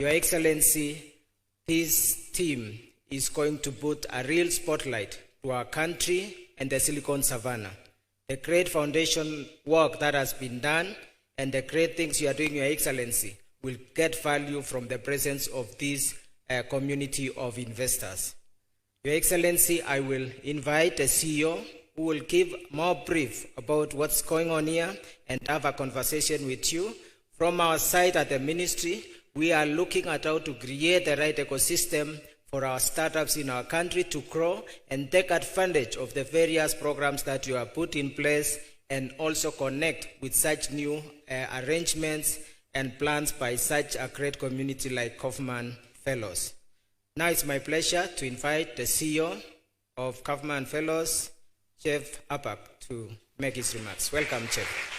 Your Excellency, this team is going to put a real spotlight to our country and the Silicon Savannah. The great foundation work that has been done and the great things you are doing, Your Excellency, will get value from the presence of this community of investors. Your Excellency, I will invite the CEO who will give more brief about what's going on here and have a conversation with you. From our side at the ministry, we are looking at how to create the right ecosystem for our startups in our country to grow and take advantage of the various programs that you have put in place and also connect with such new arrangements and plans by such a great community like Kaufman Fellows. Now it's my pleasure to invite the CEO of Kaufman Fellows, Jeff Apak, to make his remarks. Welcome, Jeff.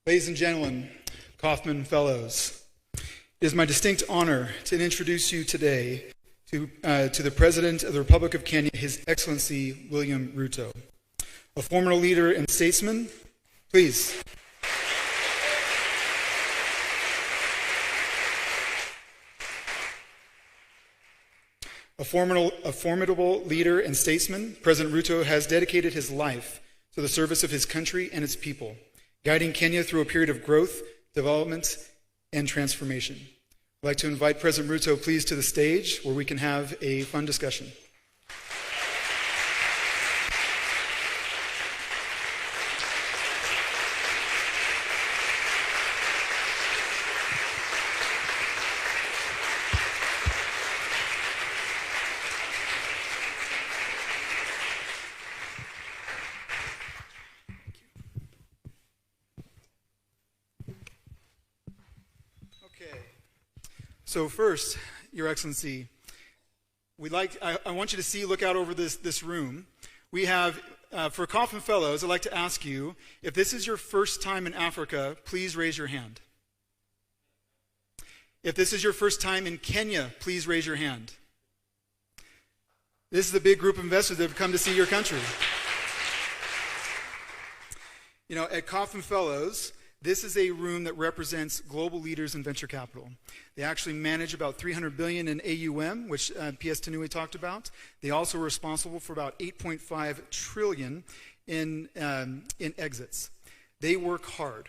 Ladies and gentlemen, Kaufman Fellows, it is my distinct honor to introduce you today to the President of the Republic of Kenya, His Excellency William Ruto, a former leader and statesman. Please. A formidable leader and statesman, President Ruto has dedicated his life to the service of his country and its people, guiding Kenya through a period of growth, development, and transformation. I'd like to invite President Ruto, please, to the stage where we can have a fun discussion. So first, Your Excellency, I want you to look out over this room. We have, for Kaufman Fellows, I'd like to ask you, if this is your first time in Africa, please raise your hand. If this is your first time in Kenya, please raise your hand. This is a big group of investors that have come to see your country. You know, at Kaufman Fellows, this is a room that represents global leaders in venture capital. They actually manage about $300 billion in AUM, which P.S. Tanui talked about. They also are responsible for about $8.5 trillion in exits. They work hard.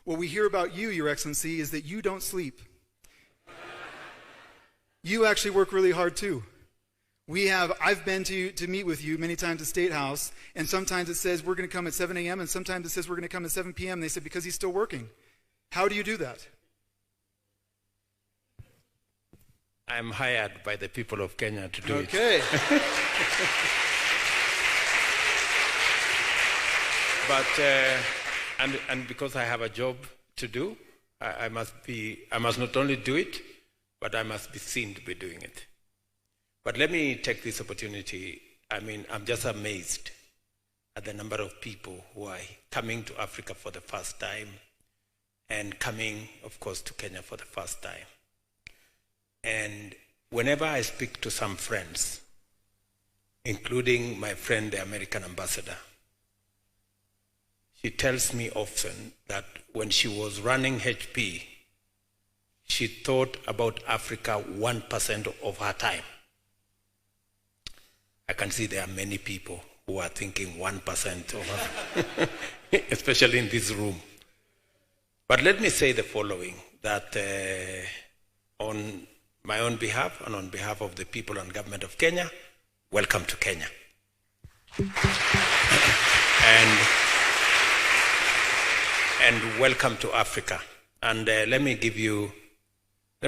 What we hear about you, Your Excellency, is that you don't sleep. You actually work really hard too. I've been to meet with you many times at State House, and sometimes it says we're going to come at 7 a.m., and sometimes it says we're going to come at 7 p.m. They said, because he's still working. How do you do that? I'm hired by the people of Kenya to do it. Okay. But, and because I have a job to do, I must not only do it, but I must be seen to be doing it. But let me take this opportunity. I mean, I'm just amazed at the number of people who are coming to Africa for the first time and coming, of course, to Kenya for the first time. And whenever I speak to some friends, including my friend, the American ambassador, she tells me often that when she was running HP, she thought about Africa 1% of her time. I can see there are many people who are thinking 1% of especially in this room. But let me say the following, that on my own behalf and on behalf of the people and government of Kenya, welcome to Kenya. and welcome to Africa. And let me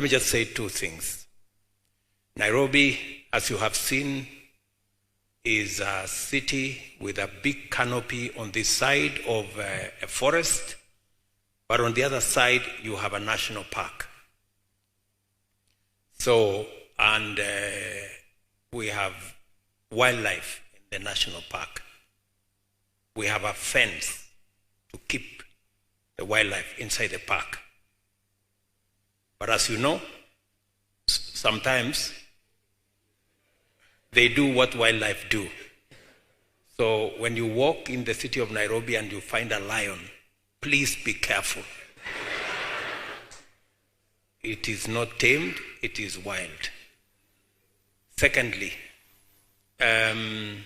just say two things. Nairobi, as you have seen, is a city with a big canopy on this side of a forest, but on the other side you have a national park. So, and we have wildlife in the national park. We have a fence to keep the wildlife inside the park. But as you know, sometimes they do what wildlife do. So when you walk in the city of Nairobi and you find a lion, please be careful. It is not tamed, it is wild. Secondly, I'm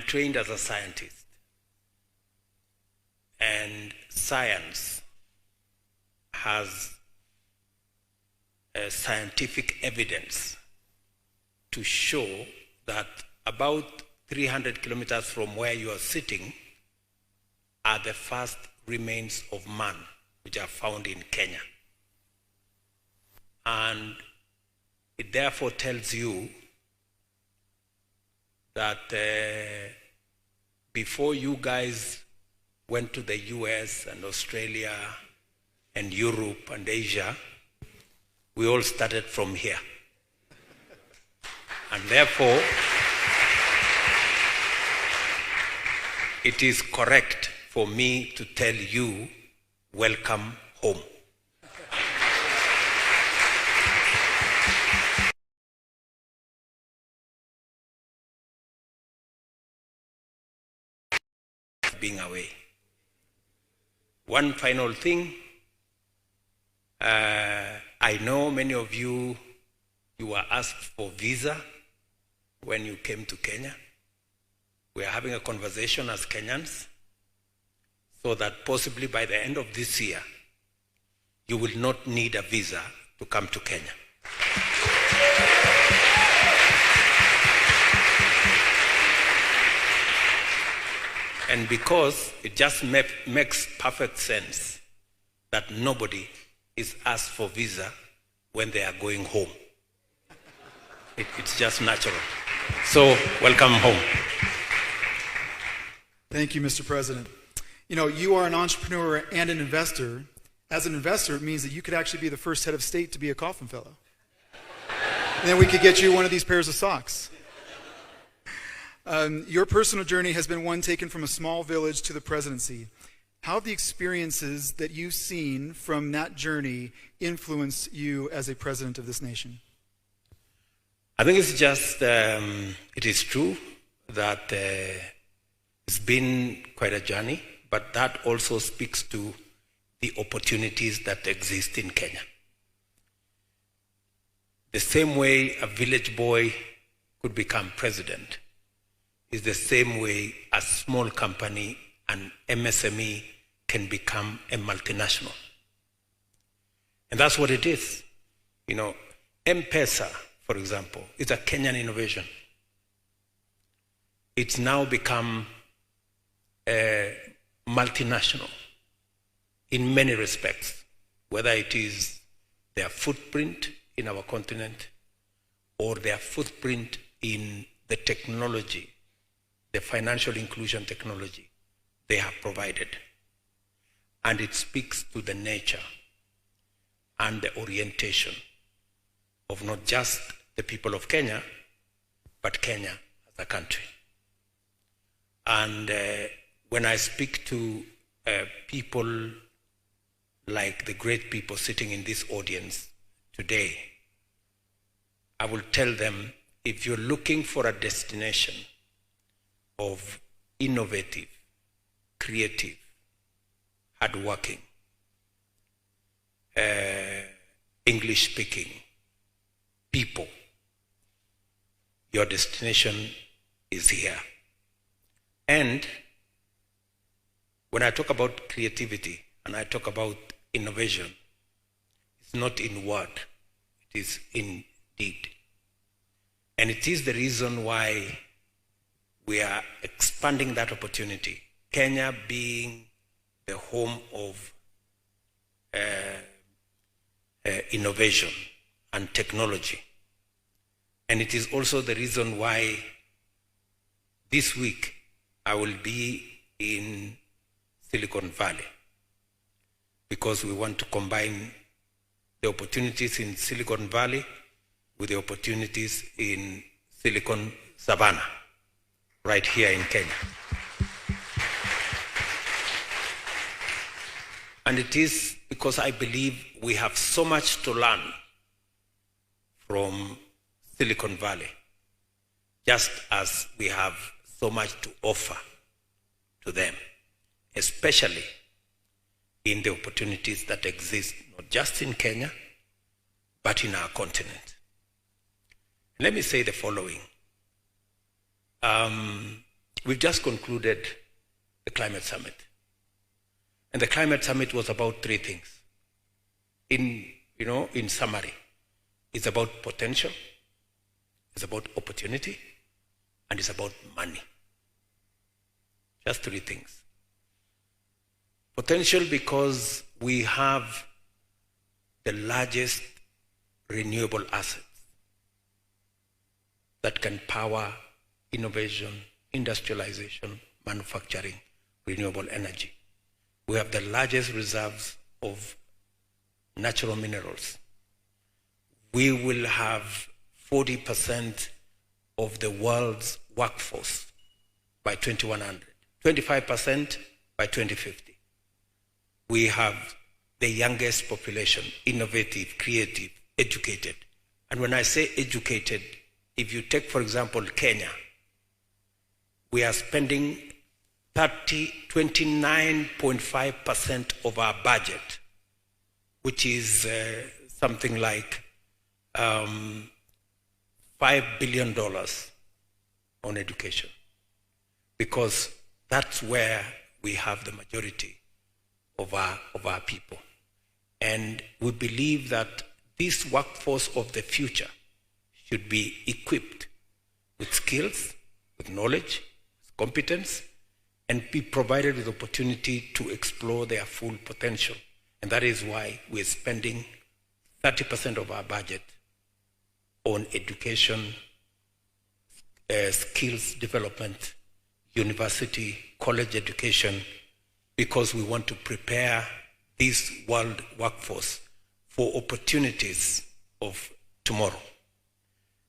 trained as a scientist, and science has scientific evidence to show that about 300 kilometers from where you are sitting are the first remains of man, which are found in Kenya. And it therefore tells you that before you guys went to the US and Australia and Europe and Asia, we all started from here. And therefore, it is correct for me to tell you, welcome home. Being away. One final thing, I know many of you were asked for visa when you came to Kenya. We are having a conversation as Kenyans so that possibly by the end of this year, you will not need a visa to come to Kenya. And because it just makes perfect sense that nobody is asked for visa when they are going home. It's just natural. So, welcome home. Thank you, Mr. President. You know, you are an entrepreneur and an investor. As an investor, it means that you could actually be the first head of state to be a Coffin Fellow. And then we could get you one of these pairs of socks. Your personal journey has been one taken from a small village to the presidency. How have the experiences that you've seen from that journey influenced you as a president of this nation? I think it's just, it is true that it's been quite a journey, but that also speaks to the opportunities that exist in Kenya. The same way a village boy could become president is the same way a small company, an MSME, can become a multinational. And that's what it is. You know, M-Pesa, for example, is a Kenyan innovation. It's now become a multinational in many respects, whether it is their footprint in our continent or their footprint in the technology, the financial inclusion technology they have provided. And it speaks to the nature and the orientation of not just the people of Kenya, but Kenya as a country. And when I speak to people like the great people sitting in this audience today, I will tell them, if you're looking for a destination of innovative, creative, hardworking, English-speaking people, your destination is here. And when I talk about creativity and I talk about innovation, it's not in word, it is in deed. And it is the reason why we are expanding that opportunity. Kenya being the home of innovation and technology. And it is also the reason why this week I will be in Silicon Valley, because we want to combine the opportunities in Silicon Valley with the opportunities in Silicon Savannah, right here in Kenya. And it is because I believe we have so much to learn from Silicon Valley, just as we have so much to offer to them, especially in the opportunities that exist not just in Kenya, but in our continent. Let me say the following. We've just concluded the Climate Summit. And the Climate Summit was about three things. In summary, it's about potential, it's about opportunity, and it's about money. Just three things. Potential because we have the largest renewable assets that can power innovation, industrialization, manufacturing, renewable energy. We have the largest reserves of natural minerals. We will have 40% of the world's workforce by 2100, 25% by 2050. We have the youngest population, innovative, creative, educated. And when I say educated, if you take, for example, Kenya, we are spending 29.5% of our budget, which is something like $5 billion on education, because that's where we have the majority of our people. And we believe that this workforce of the future should be equipped with skills, with knowledge, competence, and be provided with opportunity to explore their full potential. And that is why we're spending 30% of our budget on education, skills development, university, college education, because we want to prepare this world workforce for opportunities of tomorrow.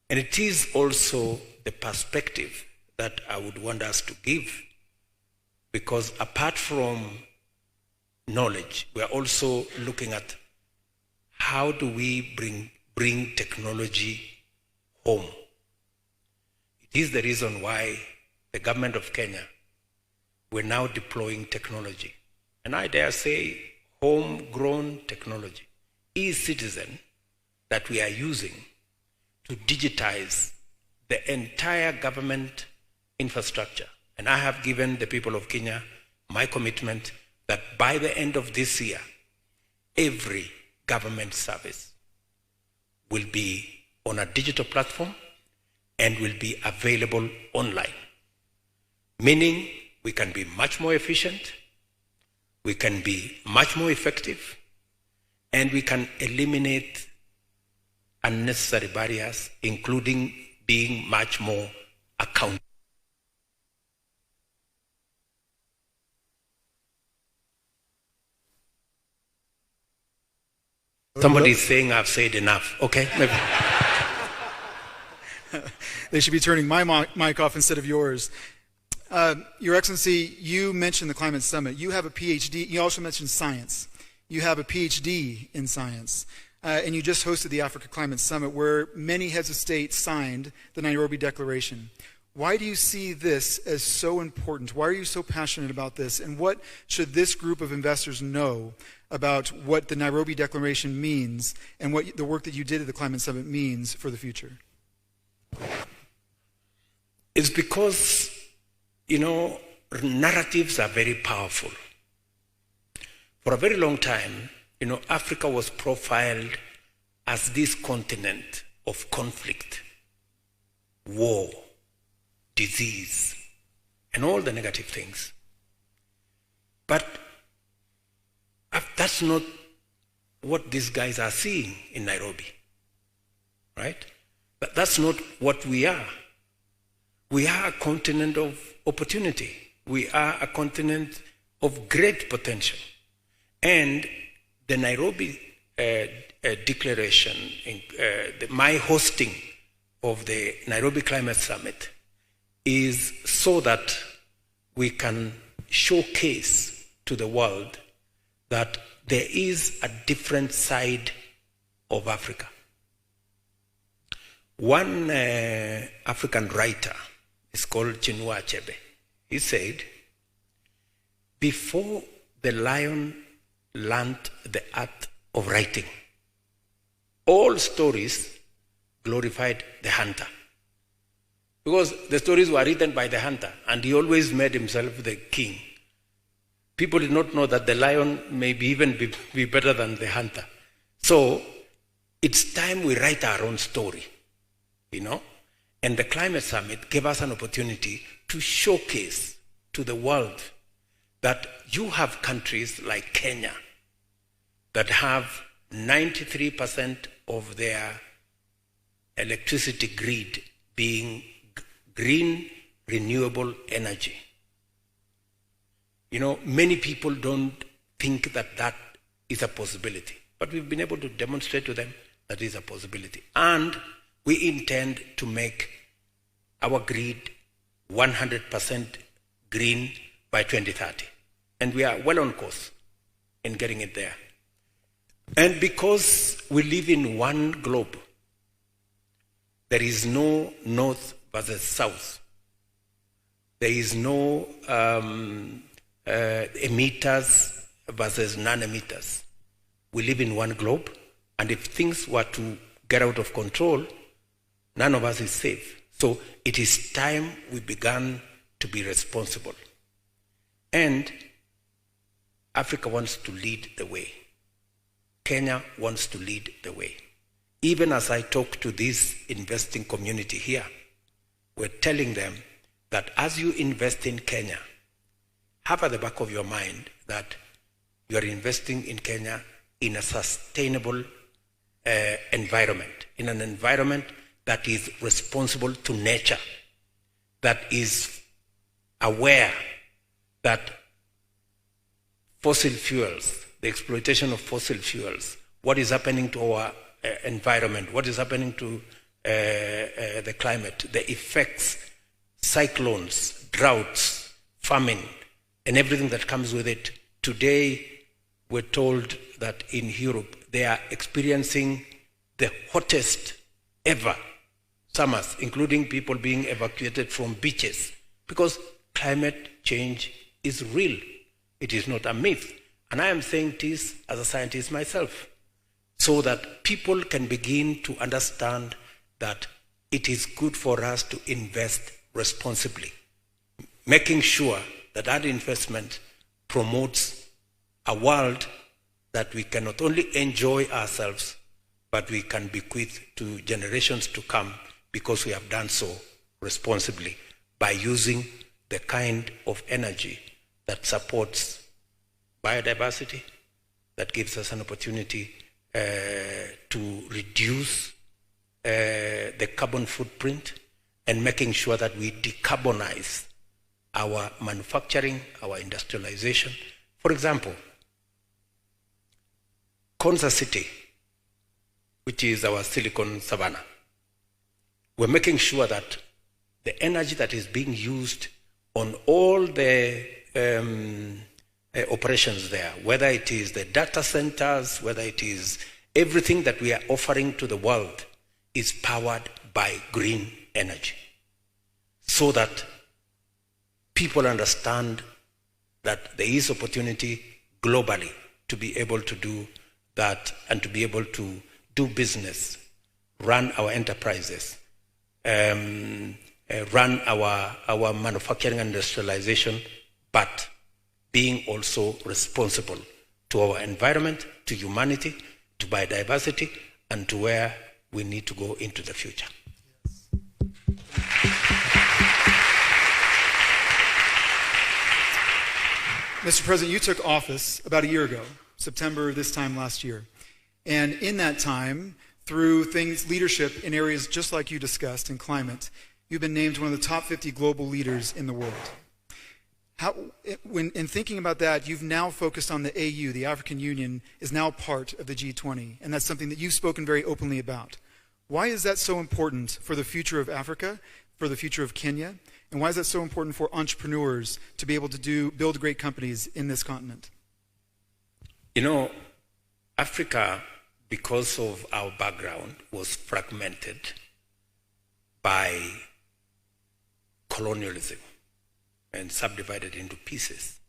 And it is also the perspective that I would want us to give, because apart from knowledge, we are also looking at how do we bring technology home. It is the reason why the government of Kenya, we're now deploying technology. And I dare say homegrown technology, e-citizen, that we are using to digitize the entire government infrastructure. And I have given the people of Kenya my commitment that by the end of this year, every government service will be on a digital platform and will be available online. Meaning we can be much more efficient, we can be much more effective, and we can eliminate unnecessary barriers, including being much more accountable. Somebody is saying I've said enough. Okay, maybe. They should be turning my mic off instead of yours. Your Excellency, you mentioned the Climate Summit. You have a PhD. You also mentioned science. You have a PhD in science. And you just hosted the Africa Climate Summit, where many heads of state signed the Nairobi Declaration. Why do you see this as so important? Why are you so passionate about this? And what should this group of investors know about what the Nairobi Declaration means and what the work that you did at the Climate Summit means for the future? It's because, narratives are very powerful. For a very long time, Africa was profiled as this continent of conflict, war, disease, and all the negative things. But that's not what these guys are seeing in Nairobi, right? But that's not what we are. We are a continent of opportunity. We are a continent of great potential. And the Nairobi Declaration, my hosting of the Nairobi Climate Summit, is so that we can showcase to the world that there is a different side of Africa. One African writer is called Chinua Achebe. He said, before the lion learned the art of writing, all stories glorified the hunter. Because the stories were written by the hunter, and he always made himself the king. People did not know that the lion may even be better than the hunter. So it's time we write our own story, you know? And the Climate Summit gave us an opportunity to showcase to the world that you have countries like Kenya that have 93% of their electricity grid being green, renewable energy. You know, many people don't think that that is a possibility, but we've been able to demonstrate to them that is a possibility. And we intend to make our grid 100% green by 2030. And we are well on course in getting it there. And because we live in one globe, there is no north versus south. There is no emitters versus non-emitters. We live in one globe, and if things were to get out of control, none of us is safe. So it is time we began to be responsible. And Africa wants to lead the way. Kenya wants to lead the way. Even as I talk to this investing community here, we're telling them that as you invest in Kenya, have at the back of your mind that you are investing in Kenya in a sustainable environment, in an environment that is responsible to nature, that is aware that fossil fuels, the exploitation of fossil fuels, what is happening to our environment, what is happening to the climate, the effects, cyclones, droughts, famine, and everything that comes with it. Today, we're told that in Europe, they are experiencing the hottest ever summers, including people being evacuated from beaches, because climate change is real. It is not a myth. And I am saying this as a scientist myself, so that people can begin to understand that it is good for us to invest responsibly, making sure that that investment promotes a world that we can not only enjoy ourselves, but we can bequeath to generations to come, because we have done so responsibly by using the kind of energy that supports biodiversity, that gives us an opportunity to reduce the carbon footprint, and making sure that we decarbonize our manufacturing, our industrialization. For example, Konza City, which is our silicon savanna, we're making sure that the energy that is being used on all the operations there, whether it is the data centers, whether it is everything that we are offering to the world, is powered by green energy, so that people understand that there is opportunity globally to be able to do that, and to be able to do business, run our enterprises, run our manufacturing and industrialization, but being also responsible to our environment, to humanity, to biodiversity, and to where we need to go into the future. Mr. President, you took office about a year ago, September this time last year. And in that time, through leadership in areas just like you discussed in climate, you've been named one of the top 50 global leaders in the world. In thinking about that, you've now focused on the AU, the African Union, is now part of the G20, and that's something that you've spoken very openly about. Why is that so important for the future of Africa, for the future of Kenya, and why is that so important for entrepreneurs to be able to build great companies in this continent? You know, Africa, because of our background, was fragmented by colonialism and subdivided into pieces.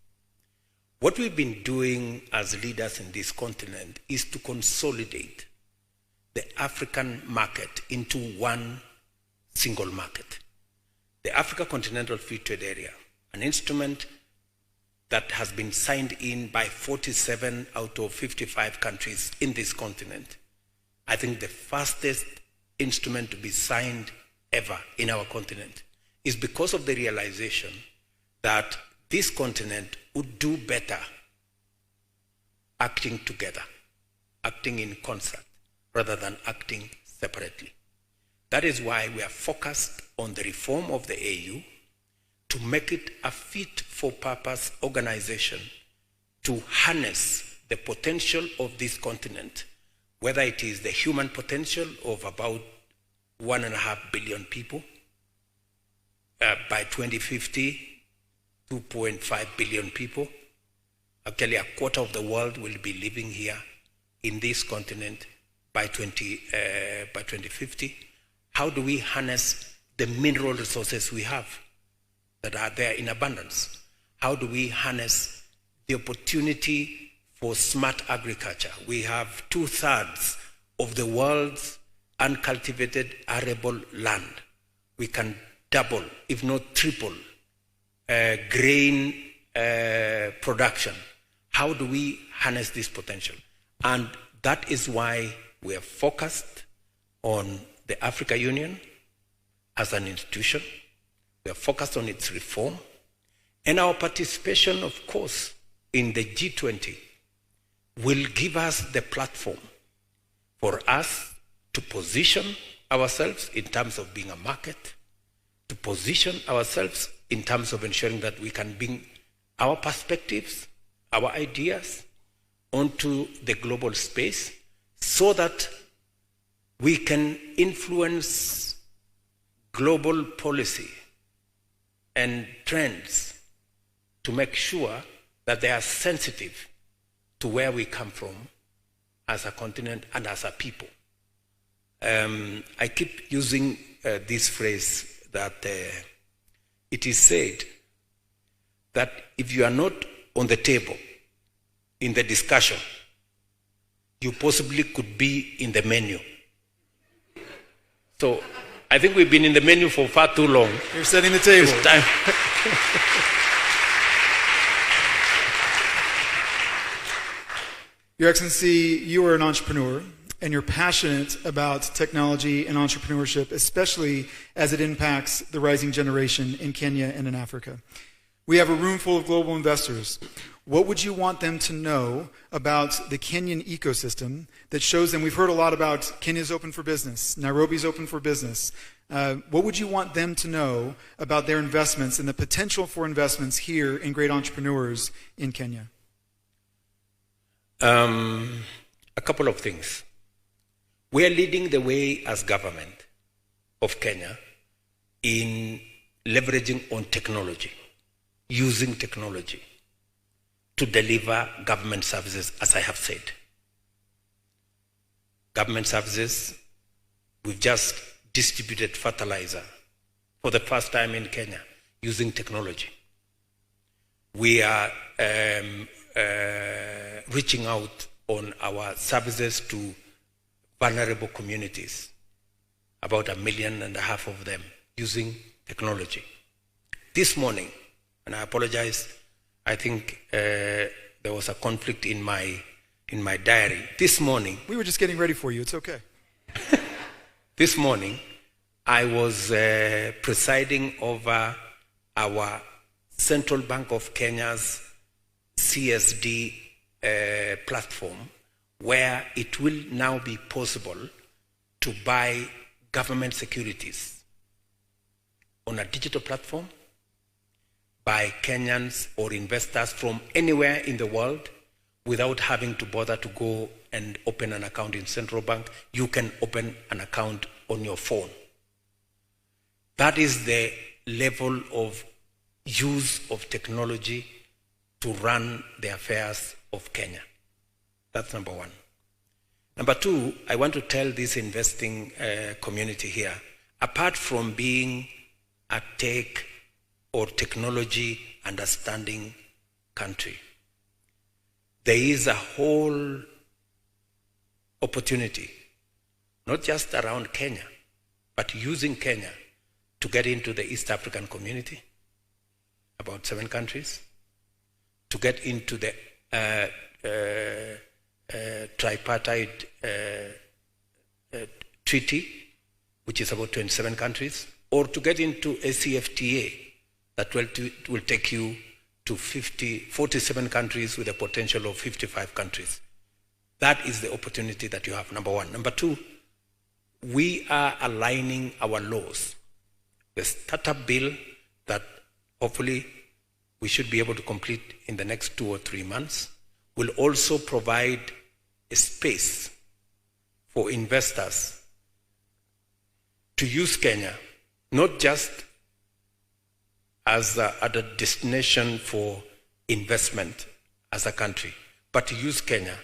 What we've been doing as leaders in this continent is to consolidate the African market into one single market. The Africa Continental Free Trade Area, an instrument that has been signed in by 47 out of 55 countries in this continent. I think the fastest instrument to be signed ever in our continent is because of the realization that this continent would do better acting together, acting in concert, rather than acting separately. That is why we are focused on the reform of the AU to make it a fit-for-purpose organization to harness the potential of this continent, whether it is the human potential of about 1.5 billion people, by 2050, 2.5 billion people. Actually, a quarter of the world will be living here in this continent by 2050. How do we harness the mineral resources we have that are there in abundance? How do we harness the opportunity for smart agriculture? We have 2/3 of the world's uncultivated arable land. We can double, if not triple, grain production. How do we harness this potential? And that is why we are focused on the Africa Union as an institution. We are focused on its reform. And our participation, of course, in the G20 will give us the platform for us to position ourselves in terms of being a market, to position ourselves in terms of ensuring that we can bring our perspectives, our ideas onto the global space so that we can influence global policy and trends to make sure that they are sensitive to where we come from as a continent and as a people. I keep using this phrase that it is said that if you are not on the table in the discussion, you possibly could be in the menu. So I think we've been in the menu for far too long. You're setting the table. It's time. Your Excellency, you are an entrepreneur, and you're passionate about technology and entrepreneurship, especially as it impacts the rising generation in Kenya and in Africa. We have a room full of global investors. What would you want them to know about the Kenyan ecosystem that shows them? We've heard a lot about Kenya's open for business, Nairobi's open for business. What would you want them to know about their investments and the potential for investments here in great entrepreneurs in Kenya? A couple of things. We are leading the way as government of Kenya in leveraging on technology, using technology to deliver government services, as I have said. Government services, we've just distributed fertilizer for the first time in Kenya using technology. We are reaching out on our services to vulnerable communities, about 1.5 million of them, using technology. This morning, and I apologize, I think there was a conflict in my diary. This morning... We were just getting ready for you, it's okay. This morning, I was presiding over our Central Bank of Kenya's CSD platform, where it will now be possible to buy government securities on a digital platform by Kenyans or investors from anywhere in the world without having to bother to go and open an account in Central Bank. You can open an account on your phone. That is the level of use of technology to run the affairs of Kenya. That's number one. Number two, I want to tell this investing community here apart from being a tech or technology understanding country, there is a whole opportunity, not just around Kenya, but using Kenya to get into the East African community, about 7 countries, to get into the tripartite treaty, which is about 27 countries, or to get into a CFTA that will take you to 47 countries with a potential of 55 countries. That is the opportunity that you have, number one. Number two, we are aligning our laws. The startup bill that hopefully we should be able to complete in the next 2 or 3 months will also provide a space for investors to use Kenya, not just as a destination for investment as a country, but to use Kenya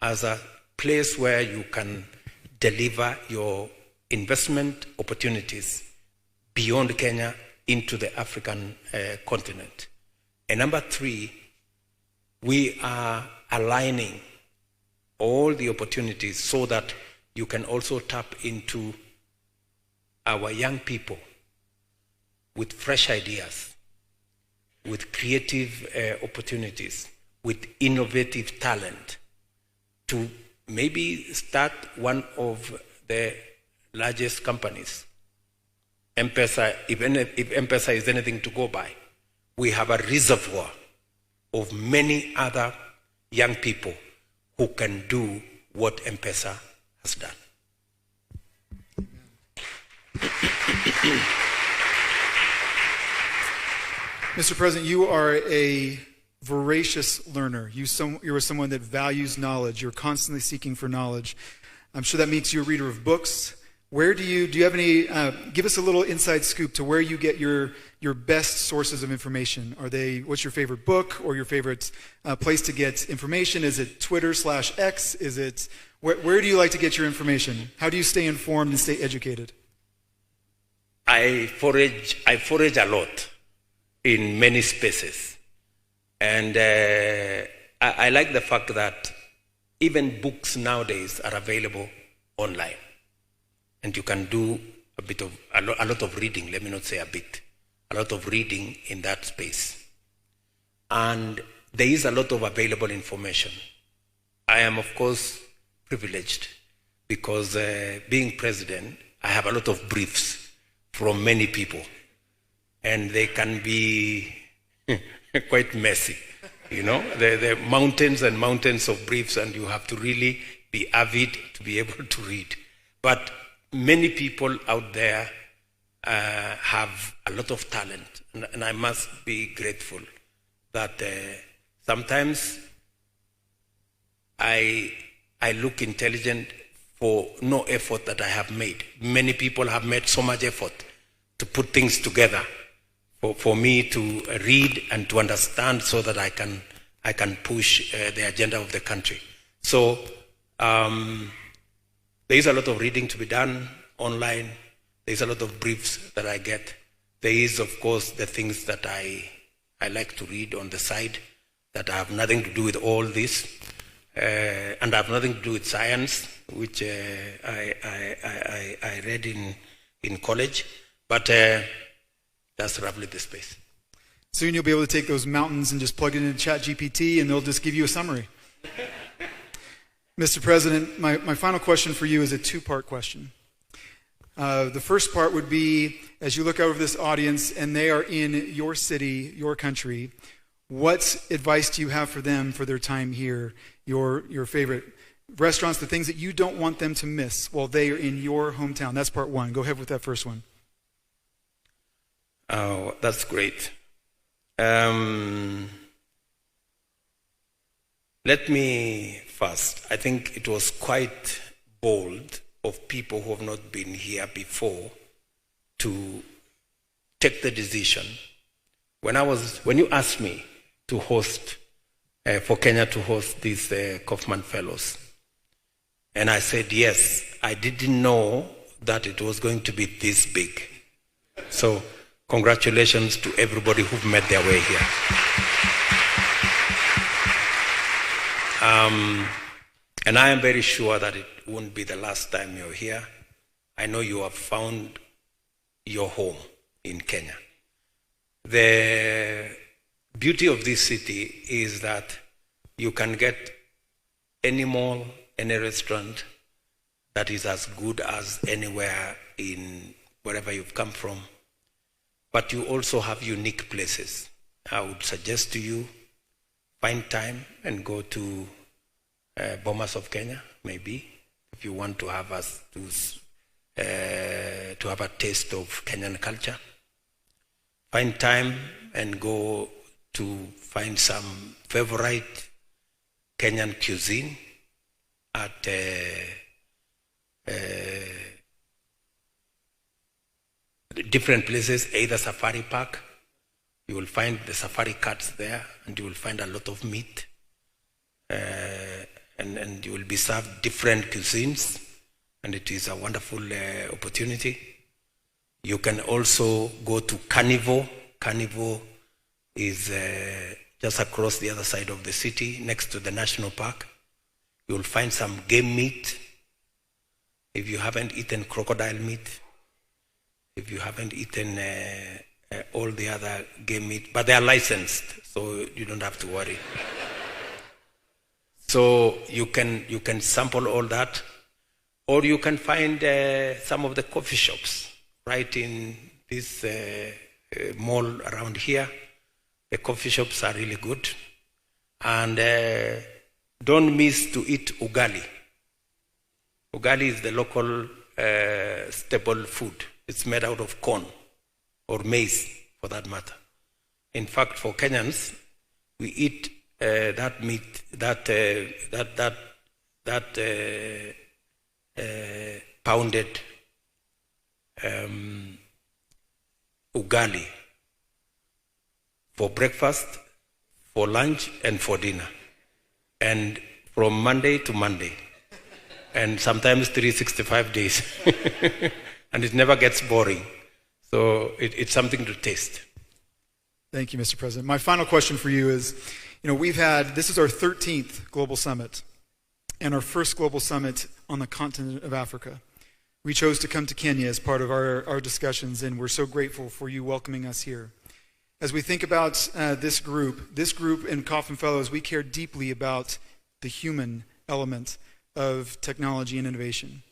as a place where you can deliver your investment opportunities beyond Kenya into the African continent. And number three, we are aligning all the opportunities so that you can also tap into our young people with fresh ideas, with creative opportunities, with innovative talent, to maybe start one of the largest companies. M-Pesa, if M-Pesa is anything to go by, we have a reservoir of many other young people who can do what M-Pesa has done. Mr. President, you are a voracious learner. You are someone that values knowledge. You're constantly seeking for knowledge. I'm sure that makes you a reader of books. Where do you have any, give us a little inside scoop to where you get your best sources of information. What's your favorite book or your favorite place to get information? Is it Twitter/X? Is it, where do you like to get your information? How do you stay informed and stay educated? I forage a lot in many spaces. And I like the fact that even books nowadays are available online. And you can do a lot of reading, let me not say a bit, a lot of reading in that space. And there is a lot of available information. I am, of course, privileged because being president, I have a lot of briefs from many people. And they can be quite messy, you know? There are mountains and mountains of briefs, and you have to really be avid to be able to read. But many people out there have a lot of talent, and I must be grateful that sometimes I look intelligent for no effort that I have made. Many people have made so much effort to put things together for me to read and to understand so that I can push the agenda of the country. So there is a lot of reading to be done online. There is a lot of briefs that I get. There is, of course, the things that I like to read on the side that have nothing to do with all this, and have nothing to do with science, which I read in college. But that's roughly the space. Soon you'll be able to take those mountains and just plug it into ChatGPT, and they'll just give you a summary. Mr. President, my final question for you is a two-part question. The first part would be, as you look over this audience and they are in your city, your country, what advice do you have for them for their time here? Your favorite restaurants, the things that you don't want them to miss while they are in your hometown. That's part one. Go ahead with that first one. Oh, that's great. Let me first, I think it was quite bold of people who have not been here before to take the decision. When you asked me to host, for Kenya to host these Kaufman Fellows, and I said yes, I didn't know that it was going to be this big. So congratulations to everybody who've made their way here. And I am very sure that it won't be the last time you're here. I know you have found your home in Kenya. The beauty of this city is that you can get any mall, any restaurant that is as good as anywhere in wherever you've come from. But you also have unique places. I would suggest to you, find time and go to Bomas of Kenya, maybe, if you want to have to have a taste of Kenyan culture. Find time and go to find some favorite Kenyan cuisine at different places, either Safari Park. You will find the safari cats there, and you will find a lot of meat. And you will be served different cuisines, and it is a wonderful opportunity. You can also go to Carnival. Carnival is just across the other side of the city, next to the national park. You will find some game meat. If you haven't eaten crocodile meat, if you haven't eaten all the other game meat, but they are licensed, so you don't have to worry. So you can sample all that, or you can find some of the coffee shops right in this mall around here. The coffee shops are really good, and don't miss to eat ugali. Ugali is the local staple food. It's made out of corn or maize, for that matter. In fact, for Kenyans, we eat that meat, that pounded ugali for breakfast, for lunch, and for dinner, and from Monday to Monday, and sometimes 365 days, and it never gets boring. So it's something to taste. Thank you, Mr. President. My final question for you is, this is our 13th Global Summit and our first Global Summit on the continent of Africa. We chose to come to Kenya as part of our discussions, and we're so grateful for you welcoming us here. As we think about this group in Kauffman Fellows, we care deeply about the human element of technology and innovation.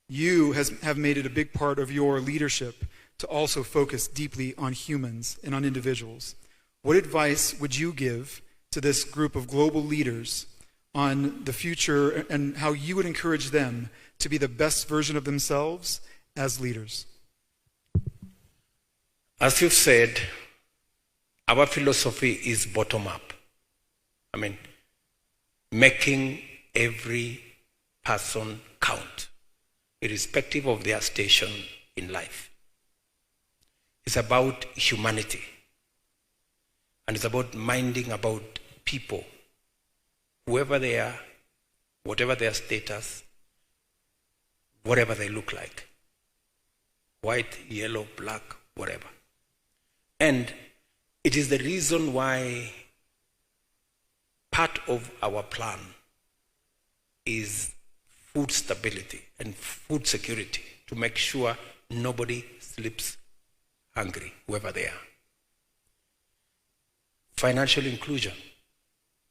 You have made it a big part of your leadership to also focus deeply on humans and on individuals. What advice would you give to this group of global leaders on the future and how you would encourage them to be the best version of themselves as leaders? As you've said, our philosophy is bottom up. I mean, making every person count, irrespective of their station in life. It's about humanity. And it's about minding about people, whoever they are, whatever their status, whatever they look like. White, yellow, black, whatever. And it is the reason why part of our plan is food stability and food security, to make sure nobody sleeps hungry, whoever they are. Financial inclusion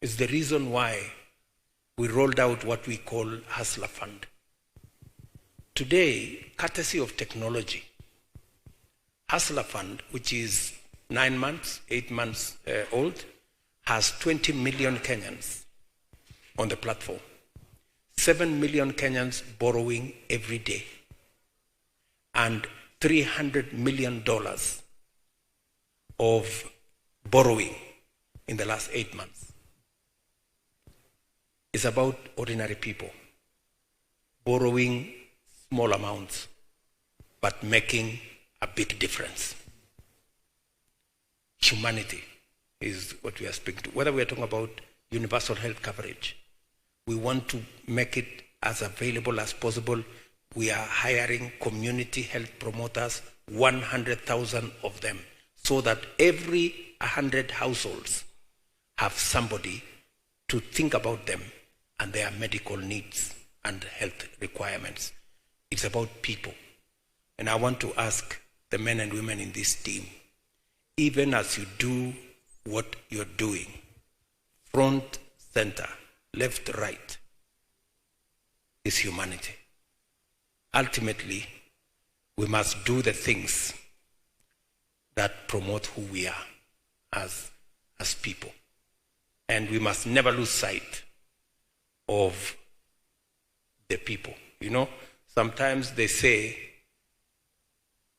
is the reason why we rolled out what we call Hustler Fund. Today, courtesy of technology, Hustler Fund, which is 9 months, 8 months old, has 20 million Kenyans on the platform. 7 million Kenyans borrowing every day, and $300 million of borrowing in the last 8 months. It's about ordinary people borrowing small amounts, but making a big difference. Humanity is what we are speaking to. Whether we are talking about universal health coverage, we want to make it as available as possible we are hiring community health promoters, 100,000 of them, so that every 100 households have somebody to think about them and their medical needs and health requirements. It's about people. And I want to ask the men and women in this team, even as you do what you're doing, front, center, left, right, is humanity. Ultimately, we must do the things that promote who we are as people. And we must never lose sight of the people. You know, sometimes they say,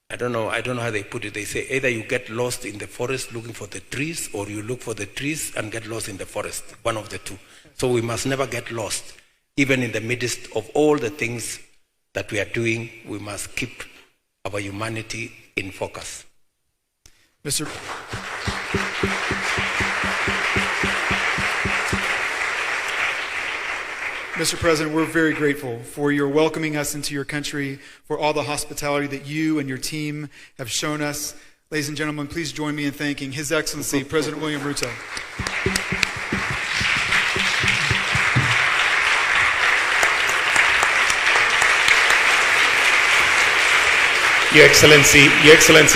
I don't know how they put it. They say either you get lost in the forest looking for the trees, or you look for the trees and get lost in the forest, one of the two. So we must never get lost. Even in the midst of all the things that we are doing, we must keep our humanity in focus. Mr. President, we're very grateful for your welcoming us into your country, for all the hospitality that you and your team have shown us. Ladies and gentlemen, please join me in thanking His Excellency, President William Ruto. Your Excellency,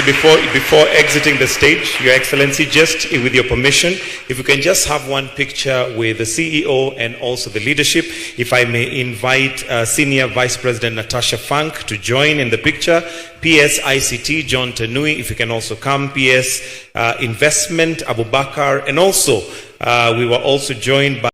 before exiting the stage, Your Excellency, just with your permission, if you can just have one picture with the CEO and also the leadership. If I may invite Senior Vice President Natasha Funk to join in the picture. PS ICT, John Tenui, if you can also come. PS Investment, Abubakar, and also we were also joined by